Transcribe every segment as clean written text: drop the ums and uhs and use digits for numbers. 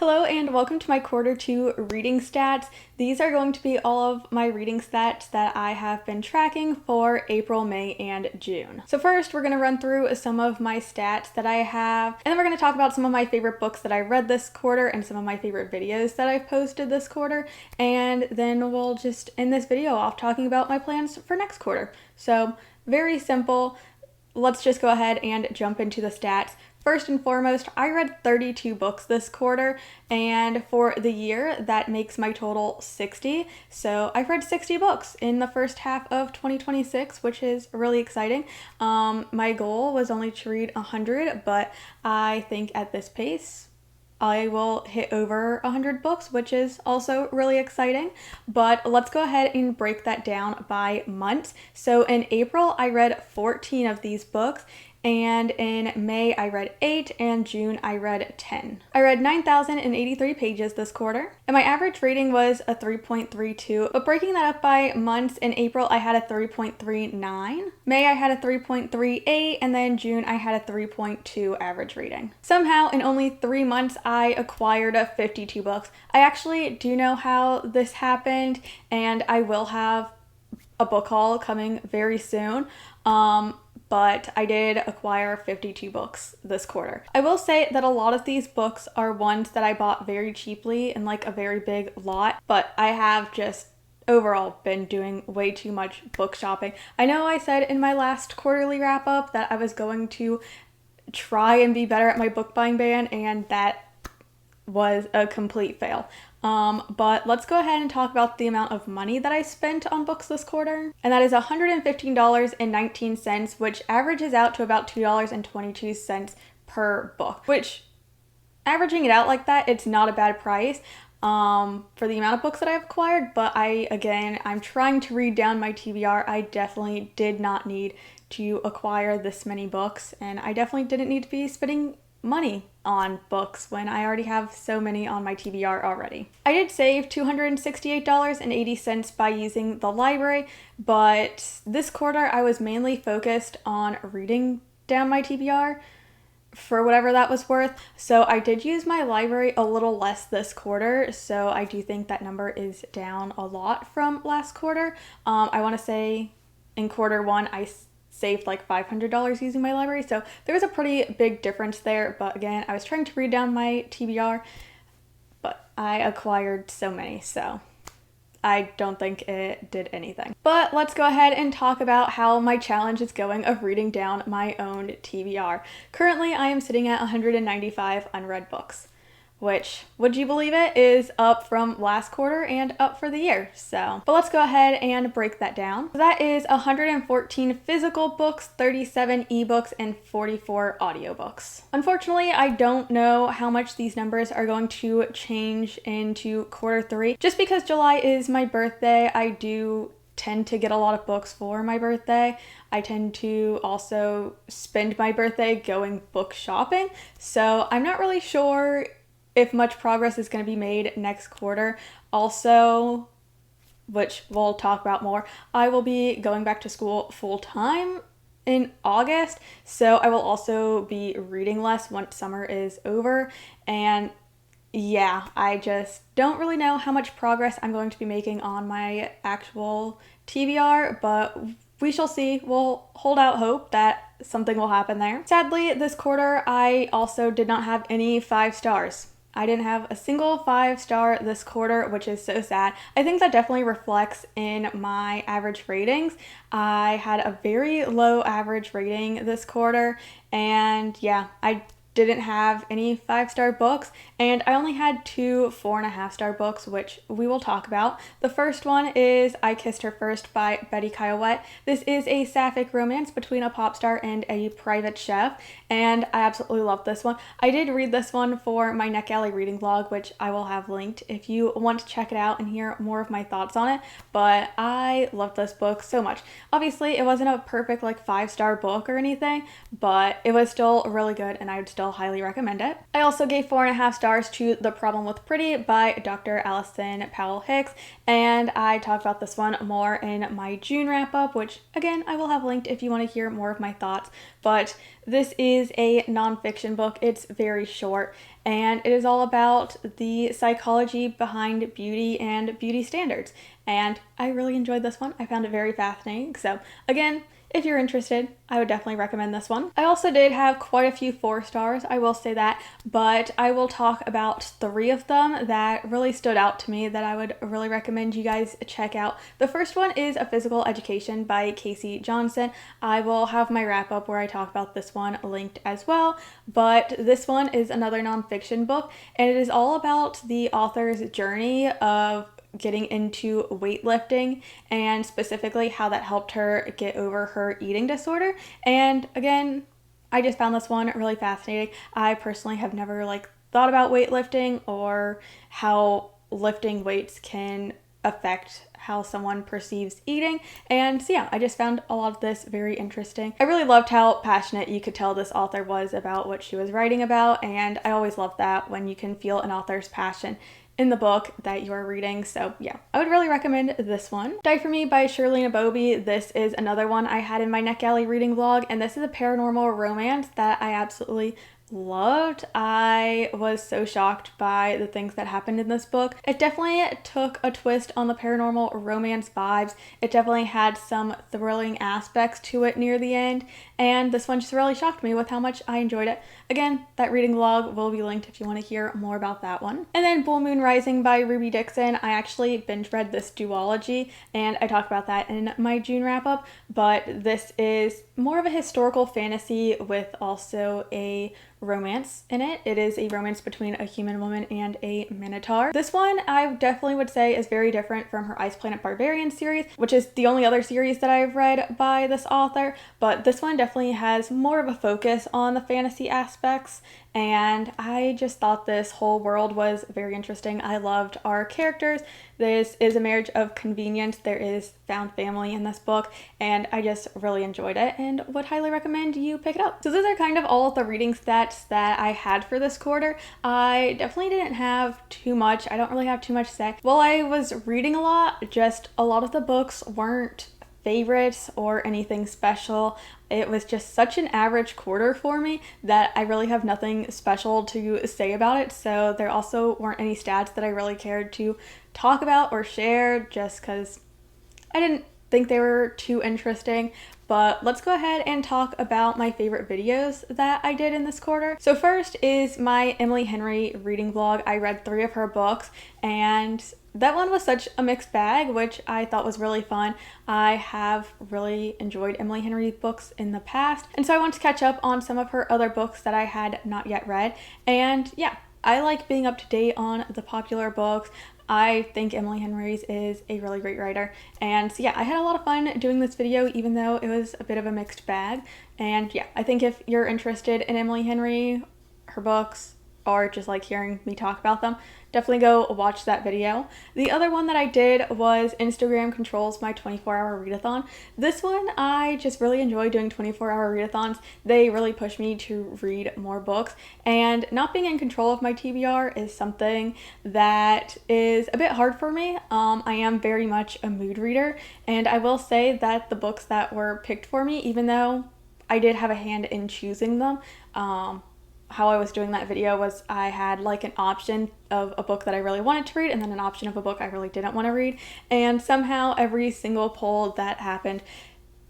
Hello and welcome to my quarter two reading stats. These are going to be all of my reading stats that I have been tracking for April, May, and June. So first we're going to run through some of my stats that I have, and then we're going to talk about some of my favorite books that I read this quarter and some of my favorite videos that I've posted this quarter, and then we'll just end this video off talking about my plans for next quarter. So very simple. Let's just go ahead and jump into the stats. First and foremost, I read 32 books this quarter, and for the year, that makes my total 60. So I've read 60 books in the first half of 2026, which is really exciting. My goal was only to read 100, but I think at this pace, I will hit over 100 books, which is also really exciting. But let's go ahead and break that down by months. So in April, I read 14 of these books. And in May, I read 8, and June, I read 10. I read 9,083 pages this quarter, and my average rating was a 3.32, but breaking that up by months, in April, I had a 3.39, May, I had a 3.38, and then June, I had a 3.2 average rating. Somehow, in only 3 months, I acquired 52 books. I actually do know how this happened, and I will have a book haul coming very soon. But I did acquire 52 books this quarter. I will say that a lot of these books are ones that I bought very cheaply in like a very big lot, but I have just overall been doing way too much book shopping. I know I said in my last quarterly wrap up that I was going to try and be better at my book buying ban, and that was a complete fail. But let's go ahead and talk about the amount of money that I spent on books this quarter. And that is $115.19, which averages out to about $2.22 per book, which, averaging it out like that, it's not a bad price for the amount of books that I've acquired. But I'm trying to read down my TBR. I definitely did not need to acquire this many books, and I definitely didn't need to be spending money on books when I already have so many on my TBR already. I did save $268.80 by using the library, but this quarter I was mainly focused on reading down my TBR for whatever that was worth. So I did use my library a little less this quarter, so I do think that number is down a lot from last quarter. I want to say in quarter one I saved like $500 using my library, so there was a pretty big difference there. But again, I was trying to read down my TBR, but I acquired so many, so I don't think it did anything. But let's go ahead and talk about how my challenge is going of reading down my own TBR. Currently, I am sitting at 195 unread books, which, would you believe it, is up from last quarter and up for the year. But let's go ahead and break that down. That is 114 physical books, 37 ebooks, and 44 audiobooks. Unfortunately, I don't know how much these numbers are going to change into quarter three. Just because July is my birthday, I do tend to get a lot of books for my birthday. I tend to also spend my birthday going book shopping, so I'm not really sure if much progress is going to be made next quarter. Also, which we'll talk about more, I will be going back to school full-time in August, so I will also be reading less once summer is over. And yeah, I just don't really know how much progress I'm going to be making on my actual TBR, but we shall see. We'll hold out hope that something will happen there. Sadly, this quarter I also did not have any 5 stars. I didn't have a single 5-star this quarter, which is so sad. I think that definitely reflects in my average ratings. I had a very low average rating this quarter, and yeah, I didn't have any 5-star books, and I only had 2 4.5-star books, which we will talk about. The first one is I Kissed Her First by Betty Kyle. This is a sapphic romance between a pop star and a private chef, and I absolutely love this one. I did read this one for my Neck Alley reading vlog, which I will have linked if you want to check it out and hear more of my thoughts on it, but I love this book so much. Obviously, it wasn't a perfect like 5-star book or anything, but it was still really good, and I would still still highly recommend it. I also gave 4.5 stars to The Problem with Pretty by Dr. Allison Powell Hicks, and I talked about this one more in my June wrap-up, which again I will have linked if you want to hear more of my thoughts. But this is a nonfiction book. It's very short, and it is all about the psychology behind beauty and beauty standards. And I really enjoyed this one. I found it very fascinating. So again, if you're interested, I would definitely recommend this one. I also did have quite a few 4 stars, I will say that, but I will talk about 3 of them that really stood out to me that I would really recommend you guys check out. The first one is A Physical Education by Casey Johnson. I will have my wrap up where I talk about this one linked as well, but this one is another nonfiction book, and it is all about the author's journey of getting into weightlifting and specifically how that helped her get over her eating disorder. And again, I just found this one really fascinating. I personally have never thought about weightlifting or how lifting weights can affect how someone perceives eating. And so yeah, I just found a lot of this very interesting. I really loved how passionate you could tell this author was about what she was writing about, and I always love that when you can feel an author's passion in the book that you're reading. So yeah, I would really recommend this one. Die For Me by Shirley Nabobi. This is another one I had in my NetGalley reading vlog, and this is a paranormal romance that I absolutely loved. I was so shocked by the things that happened in this book. It definitely took a twist on the paranormal romance vibes. It definitely had some thrilling aspects to it near the end, and this one just really shocked me with how much I enjoyed it. Again, that reading vlog will be linked if you want to hear more about that one. And then Bull Moon Rising by Ruby Dixon. I actually binge read this duology, and I talked about that in my June wrap up, but this is more of a historical fantasy with also a romance in it. It is a romance between a human woman and a minotaur. This one I definitely would say is very different from her Ice Planet Barbarian series, which is the only other series that I've read by this author, but this one definitely has more of a focus on the fantasy aspects, and I just thought this whole world was very interesting. I loved our characters. This is a marriage of convenience. There is found family in this book, and I just really enjoyed it and would highly recommend you pick it up. So those are kind of all of the reading stats that I had for this quarter. I definitely didn't have too much. I don't really have too much to say. While I was reading a lot, just a lot of the books weren't favorites or anything special. It was just such an average quarter for me that I really have nothing special to say about it. So there also weren't any stats that I really cared to talk about or share just because I didn't think they were too interesting. But let's go ahead and talk about my favorite videos that I did in this quarter. So first is my Emily Henry reading vlog. I read 3 of her books, and that one was such a mixed bag, which I thought was really fun. I have really enjoyed Emily Henry books in the past, and so I want to catch up on some of her other books that I had not yet read. And yeah, I like being up to date on the popular books. I think Emily Henry's is a really great writer, and so yeah, I had a lot of fun doing this video even though it was a bit of a mixed bag. And yeah, I think if you're interested in Emily Henry, her books, or just like hearing me talk about them, definitely go watch that video. The other one that I did was Instagram Controls My 24-Hour Readathon. This one, I just really enjoy doing 24-hour readathons. They really push me to read more books, and not being in control of my TBR is something that is a bit hard for me. I am very much a mood reader, and I will say that the books that were picked for me, even though I did have a hand in choosing them, how I was doing that video was I had like an option of a book that I really wanted to read and then an option of a book I really didn't want to read, and somehow every single poll that happened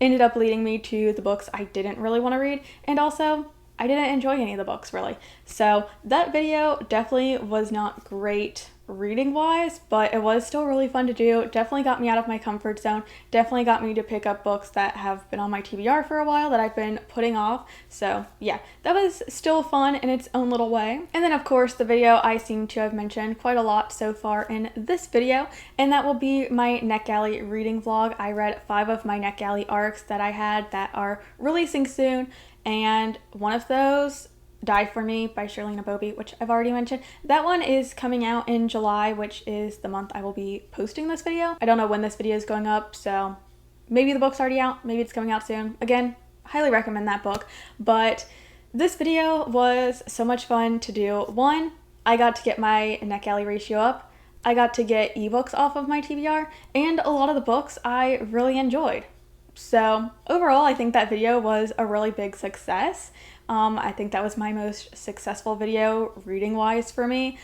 ended up leading me to the books I didn't really want to read, and also I didn't enjoy any of the books really. So that video definitely was not great reading wise, but it was still really fun to do. Definitely got me out of my comfort zone. Definitely got me to pick up books that have been on my TBR for a while that I've been putting off. So yeah, that was still fun in its own little way. And then of course the video I seem to have mentioned quite a lot so far in this video, and that will be my NetGalley reading vlog. I read 5 of my NetGalley arcs that I had that are releasing soon, and one of those, Die For Me by Shirley Nabobi, which I've already mentioned. That one is coming out in July, which is the month I will be posting this video. I don't know when this video is going up, so maybe the book's already out, maybe it's coming out soon. Again, highly recommend that book. But This video was so much fun to do. One, I got to get my NetGalley ratio up. I got to get ebooks off of my TBR, and a lot of the books I really enjoyed. So overall, I think that video was a really big success. I think that was my most successful video reading-wise for me.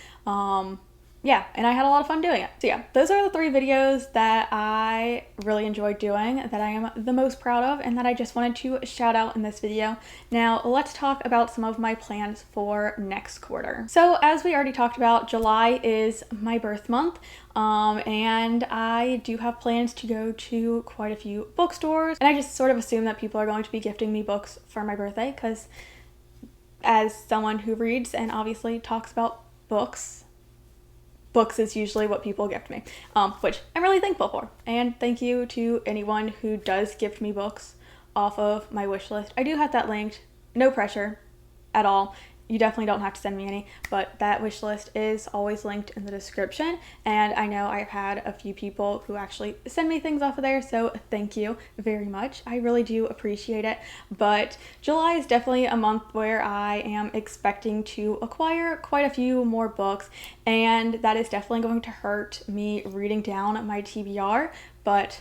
Yeah, and I had a lot of fun doing it. So yeah, those are the 3 videos that I really enjoyed doing, that I am the most proud of, and that I just wanted to shout out in this video. Now, let's talk about some of my plans for next quarter. So as we already talked about, July is my birth month, and I do have plans to go to quite a few bookstores, and I just sort of assume that people are going to be gifting me books for my birthday, because as someone who reads and obviously talks about books is usually what people gift me, which I'm really thankful for. And thank you to anyone who does gift me books off of my wish list. I do have that linked, no pressure at all. You definitely don't have to send me any, but that wish list is always linked in the description. And I know I've had a few people who actually send me things off of there, so thank you very much. I really do appreciate it. But July is definitely a month where I am expecting to acquire quite a few more books, and that is definitely going to hurt me reading down my TBR, but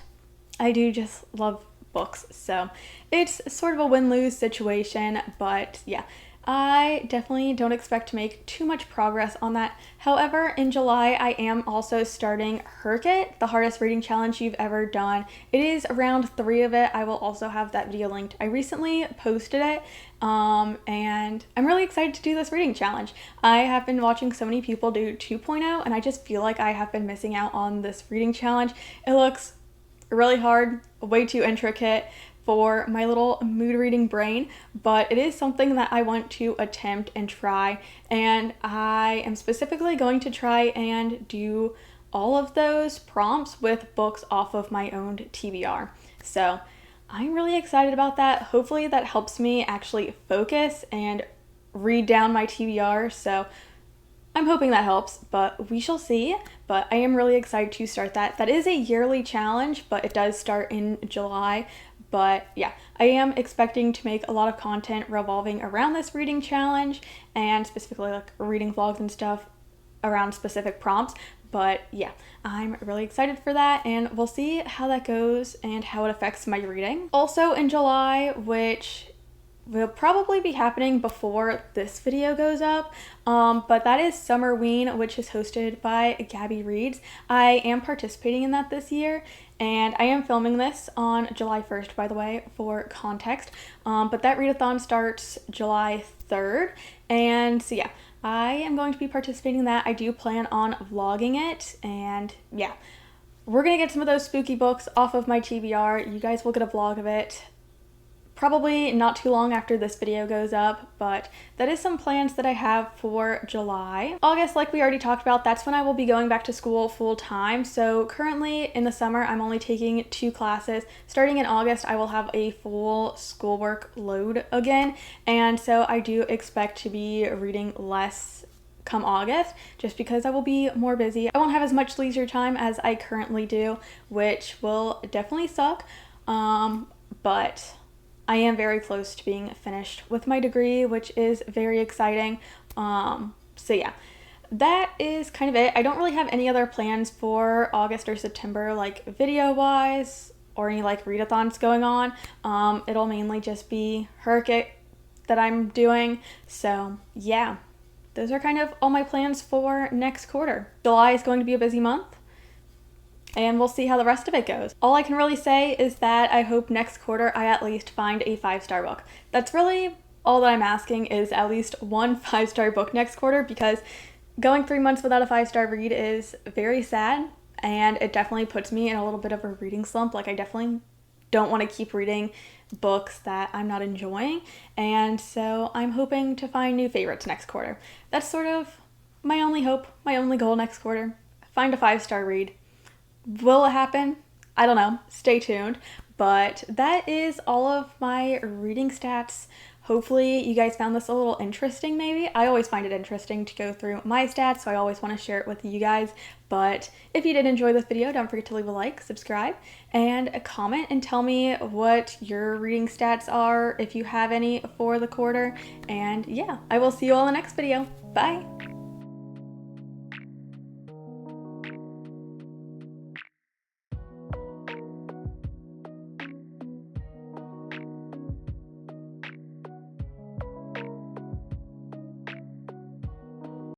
I do just love books, so it's sort of a win-lose situation. But yeah, I definitely don't expect to make too much progress on that. However, in July, I am also starting Herc It, the hardest reading challenge you've ever done. It is round 3 of it. I will also have that video linked. I recently posted it, and I'm really excited to do this reading challenge. I have been watching so many people do 2.0, and I just feel like I have been missing out on this reading challenge. It looks really hard, way too intricate for my little mood reading brain, but it is something that I want to attempt and try, and I am specifically going to try and do all of those prompts with books off of my own TBR. So I'm really excited about that. Hopefully that helps me actually focus and read down my TBR, so I'm hoping that helps, but we shall see. But I am really excited to start that. That is a yearly challenge, but it does start in July. But yeah, I am expecting to make a lot of content revolving around this reading challenge, and specifically like reading vlogs and stuff around specific prompts. But yeah, I'm really excited for that, and we'll see how that goes and how it affects my reading. Also in July, which will probably be happening before this video goes up, but that is Summerween, which is hosted by Gabby Reads. I am participating in that this year, and I am filming this on July 1st, by the way, for context, but that readathon starts July 3rd, and so yeah, I am going to be participating in that. I do plan on vlogging it, and yeah, we're gonna get some of those spooky books off of my TBR. You guys will get a vlog of it probably not too long after this video goes up, but that is some plans that I have for July. August, like we already talked about, that's when I will be going back to school full time. So currently in the summer, I'm only taking 2 classes. Starting in August, I will have a full schoolwork load again. And so I do expect to be reading less come August, just because I will be more busy. I won't have as much leisure time as I currently do, which will definitely suck. But I am very close to being finished with my degree, which is very exciting. So yeah, that is kind of it. I don't really have any other plans for August or September, like video wise, or any like readathons going on. It'll mainly just be Herc It that I'm doing. So yeah, those are kind of all my plans for next quarter. July is going to be a busy month, and we'll see how the rest of it goes. All I can really say is that I hope next quarter I at least find a 5-star book. That's really all that I'm asking, is at least one 5-star book next quarter, because going 3 months without a 5-star read is very sad, and it definitely puts me in a little bit of a reading slump. Like, I definitely don't want to keep reading books that I'm not enjoying, and so I'm hoping to find new favorites next quarter. That's sort of my only hope, my only goal next quarter. Find a 5-star read. Will it happen? I don't know. Stay tuned. But that is all of my reading stats Hopefully you guys found this a little interesting maybe. I always find it interesting to go through my stats, so I always want to share it with you guys. But if you did enjoy this video, don't forget to leave a like, subscribe, and a comment and tell me what your reading stats are, if you have any, for the quarter. And yeah, I will see you all in the next video. Bye!